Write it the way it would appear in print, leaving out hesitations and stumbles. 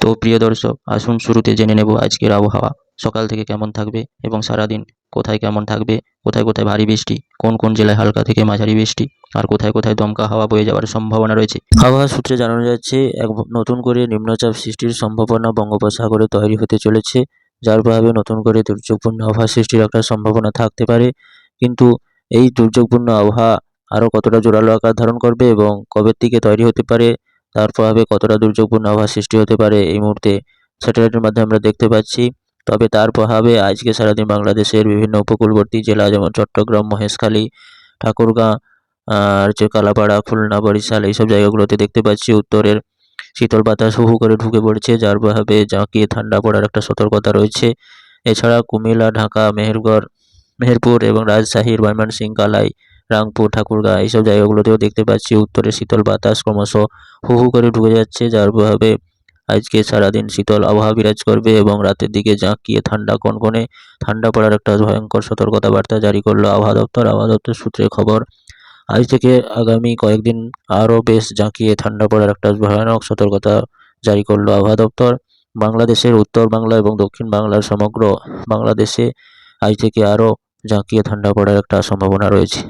তো প্রিয় দর্শক, আসুন শুরুতে জেনে নেব আজকের আবহাওয়া সকাল থেকে কেমন থাকবে এবং সারাদিন কোথায় কেমন থাকবে, কোথায় কোথায় ভারী বৃষ্টি, কোন কোন জেলায় হালকা থেকে মাঝারি বৃষ্টি, আর কোথায় কোথায় দমকা হাওয়া বয়ে যাওয়ার সম্ভাবনা রয়েছে। আবহাওয়া সূত্রে জানানো যাচ্ছে নতুন করে নিম্নচাপ সৃষ্টির সম্ভাবনা বঙ্গোপসাগরে তৈরি হতে চলেছে, যার প্রভাবে নতুন করে দুর্যোগপূর্ণ আবহাওয়া সৃষ্টির একটা সম্ভাবনা থাকতে পারে। কিন্তু এই দুর্যোগপূর্ণ আবহাওয়া আরও কতটা জোরালো আকার ধারণ করবে এবং কবের দিকে তৈরি হতে পারে, তার প্রভাবে কতটা দুর্যোগপূর্ণ আবহাওয়া সৃষ্টি হতে পারে এই মুহূর্তে স্যাটেলাইটের মাধ্যমে আমরা দেখতে পাচ্ছি। তবে তার প্রভাবে আজকে সারাদিন বাংলাদেশের বিভিন্ন উপকূলবর্তী জেলা যেমন চট্টগ্রাম, মহেশখালী, ঠাকুরগাঁ, আর হচ্ছে কালাপাড়া, খুলনা, বরিশাল এইসব জায়গাগুলোতে দেখতে পাচ্ছি উত্তরের শীতল বাতাস হু হু করে ঢুকে পড়ছে, যার প্রভাবে জাঁকিয়ে ঠান্ডা পড়ার একটা সতর্কতা রয়েছে। এছাড়া কুমিল্লা, ঢাকা, মেহেরপুর এবং রাজশাহীর ময়মনসিংহ, কালাই, রাংপুর, ঠাকুরগাঁ এইসব জায়গাগুলোতেও দেখতে পাচ্ছি উত্তরে শীতল বাতাস ক্রমশ হু হু করে ঢুকে যাচ্ছে, যার প্রভাবে আজকে সারাদিন শীতল আবহাওয়া বিরাজ করবে এবং রাতের দিকে জাঁকিয়ে ঠান্ডা কনকনে ঠান্ডা পড়ার একটা ভয়ঙ্কর সতর্কতা বার্তা জারি করলো আবহাওয়া দপ্তর। আবহাওয়া দপ্তর সূত্রে খবর, আজ থেকে আগামী কয়েকদিন আরও বেশ জাঁকিয়ে ঠান্ডা পড়ার একটা ভয়ানক সতর্কতা জারি করলো আবহাওয়া দপ্তর। বাংলাদেশের উত্তর বাংলা এবং দক্ষিণ বাংলার সমগ্র বাংলাদেশে আজ থেকে আরও জাঁকিয়ে ঠান্ডা পড়ার একটা সম্ভাবনা রয়েছে।